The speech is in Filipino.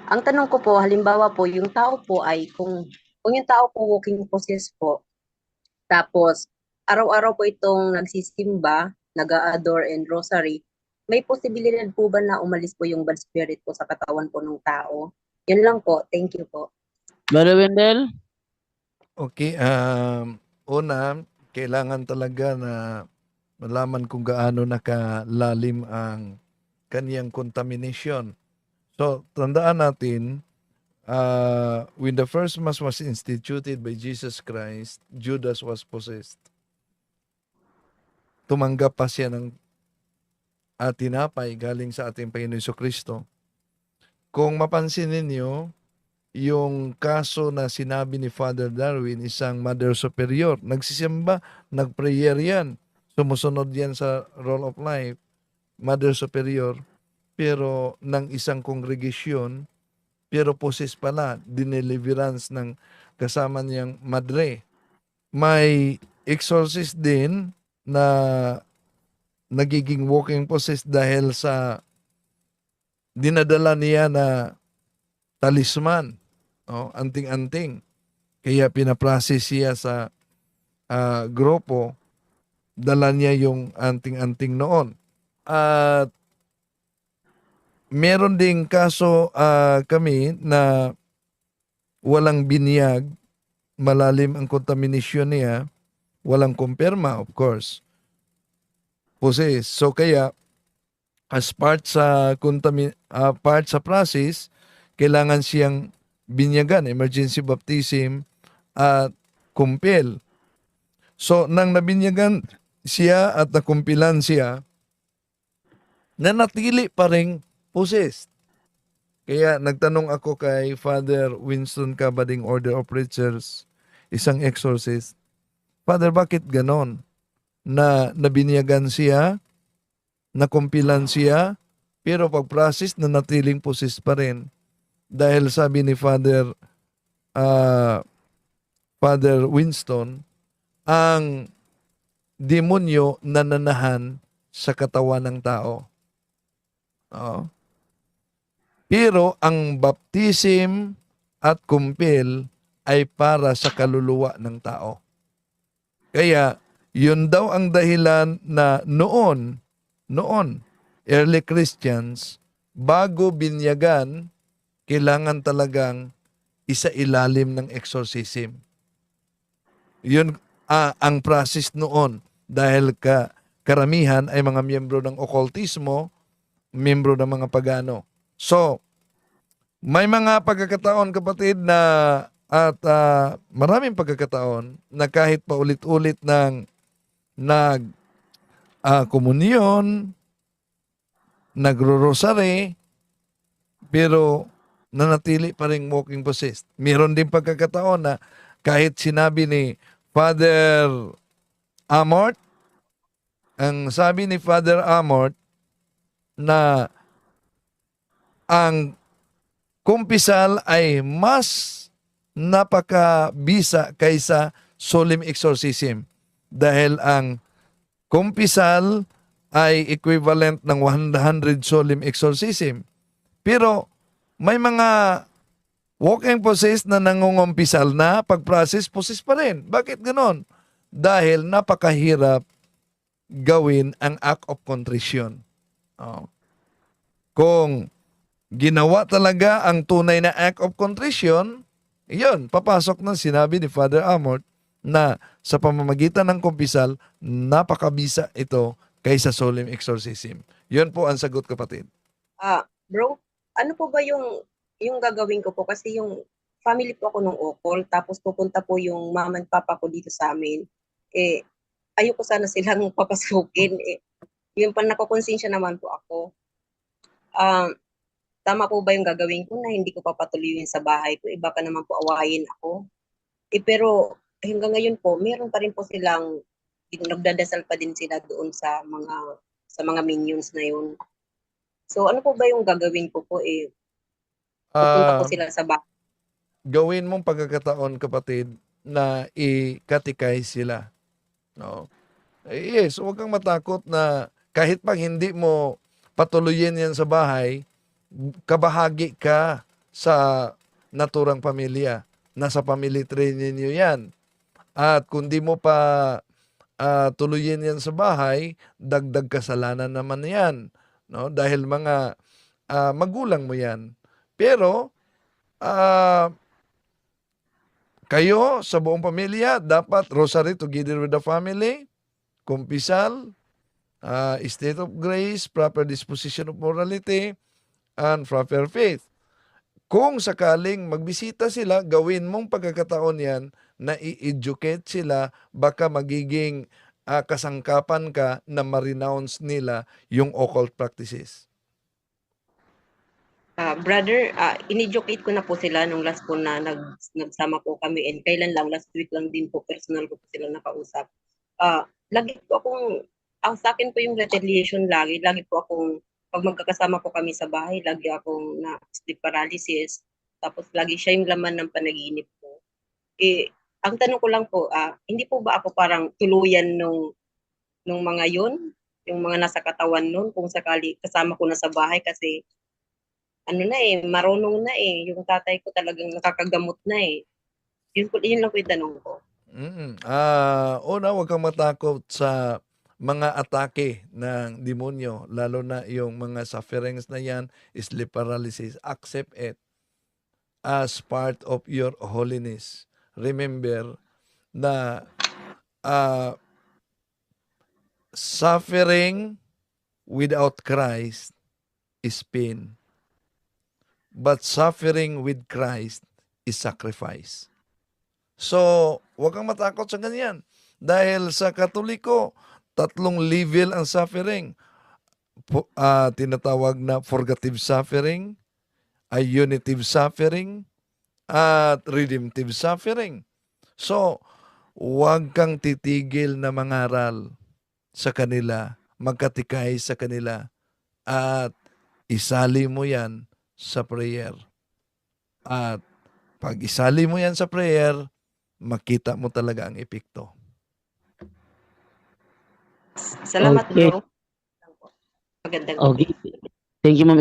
Ang tanong ko po, halimbawa po, yung tao po ay kung yung tao po walking process po, tapos araw-araw po itong nagsisimba, nag-a-adore and rosary, may posibilidad po ba na umalis po yung bad spirit po sa katawan po ng tao? Yun lang po. Thank you po. Brother Wendell? Okay, una, kailangan talaga na malaman kung gaano nakalalim ang kaniyang contamination. So, tandaan natin, when the first Mass was instituted by Jesus Christ, Judas was possessed. Tumanggap pa siya ng tinapay galing sa ating Panginoon Kristo. Kung mapansin ninyo, yung kaso na sinabi ni Father Darwin, isang Mother Superior, nagsisimba, nagprayer yan, sumusunod yan sa Role of Life, Mother Superior, pero ng isang kongregasyon, pero possess pala, dineliverance ng kasama niyang madre. May exorcist din na nagiging walking possessed dahil sa dinadala niya na talisman, anting-anting. Kaya pinaprocess siya sa grupo, dala niya yung anting-anting noon. At meron ding kaso kami na walang binyag, malalim ang contamination niya, walang kumpirma, of course. Possess. So kaya, as part sa part sa process, kailangan siyang binyagan, emergency baptism, at kumpil. So, nang nabinyagan siya at nakumpilan siya, nanatili pa rin possessed. Kaya nagtanong ako kay Father Winston Cabading Order of Preachers, isang exorcist, Father, bakit ganon? Na nabinyagan siya, nakumpilan siya, pero pag-process nanatiling possessed pa rin. Dahil sabi ni Father Winston, ang demonyo nananahan sa katawan ng tao. Pero ang baptism at kumpil ay para sa kaluluwa ng tao. Kaya, yun daw ang dahilan na noon, early Christians, bago binyagan, kailangan talagang isa-ilalim ng exorcism. Yun ang process noon dahil karamihan ay mga miyembro ng okultismo, miyembro ng mga pagano. So, may mga pagkakataon kapatid na at maraming pagkakataon na kahit paulit-ulit ng komunyon, nagro-rosary, pero nanatili pa rin walking possessed. Meron din pagkakataon na kahit sinabi ni Father Amort, ang sabi ni Father Amort na ang kumpisal ay mas napakabisa kaysa solemn exorcism dahil ang kumpisal ay equivalent ng 100 solemn exorcism. Pero may mga walking possessed na nangungumpisal na pag-process, possess pa rin. Bakit ganon? Dahil napakahirap gawin ang act of contrition. Kung ginawa talaga ang tunay na act of contrition, yun, papasok na sinabi ni Father Amort na sa pamamagitan ng kumpisal, napakabisa ito kaysa solemn exorcism. Yun po ang sagot, kapatid. Bro, ano po ba yung gagawin ko po? Kasi yung family po ako nung ukol, tapos pupunta po yung mama and papa ko dito sa amin. Ayoko sana silang papasukin. Yung nakukonsensya naman po ako. Tama po ba yung gagawin ko na hindi ko papatuloyin sa bahay ko? Baka naman po awayin ako. Pero hanggang ngayon po, meron pa rin po silang, nagdadasal pa din sila doon sa mga minions na yun. So ano po ba yung gagawin ko po? Pupunta po sila sa bahay. Gawin mong pagkakataon, kapatid, na i-catechize sila. No? Yes, huwag kang matakot na kahit pag hindi mo patuloyin yan sa bahay, kabahagi ka sa naturang pamilya. Nasa family tree ninyo yan. At kung di mo pa tuluyin yan sa bahay, dagdag kasalanan naman yan. No? Dahil mga magulang mo yan. Pero, ah, kayo sa buong pamilya, dapat rosary together with the family, kumpisal, state of grace, proper disposition of morality, and proper faith. Kung sakaling magbisita sila, gawin mong pagkakataon yan na i-educate sila, baka magiging kasangkapan ka na ma-renounce nila yung occult practices. Brother, in-educate ko na po sila nung last po na nagsama po kami, and kailan lang, last week lang din po, personal ko po sila nakausap. Lagi po akong, ang sa akin po yung retaliation lagi po akong, pag magkakasama po kami sa bahay, lagi akong na sleep paralysis, tapos lagi siya yung laman ng panaginip ko. Ang tanong ko lang po, hindi po ba ako parang tuluyan nung mga yun, yung mga nasa katawan nun, kung sakali kasama ko na sa bahay, kasi marunong na yung tatay ko talagang nakakagamot na Yun lang po yung tanong ko. Una, huwag kang matakot sa mga atake ng demonyo, lalo na yung mga sufferings na yan, sleep paralysis. Accept it as part of your holiness. Remember na suffering without Christ is pain. But suffering with Christ is sacrifice. So, huwag kang matakot sa ganyan. Dahil sa Katoliko, 3 level ang suffering. Tinatawag na purgative suffering, unitive suffering, at redemptive suffering. So, huwag kang titigil na mangaral sa kanila, magkatikay sa kanila, at isali mo yan sa prayer. At pag isali mo yan sa prayer, makita mo talaga ang epekto. Salamat Okay. bro. Magandang Okay. Thank you, Ma'am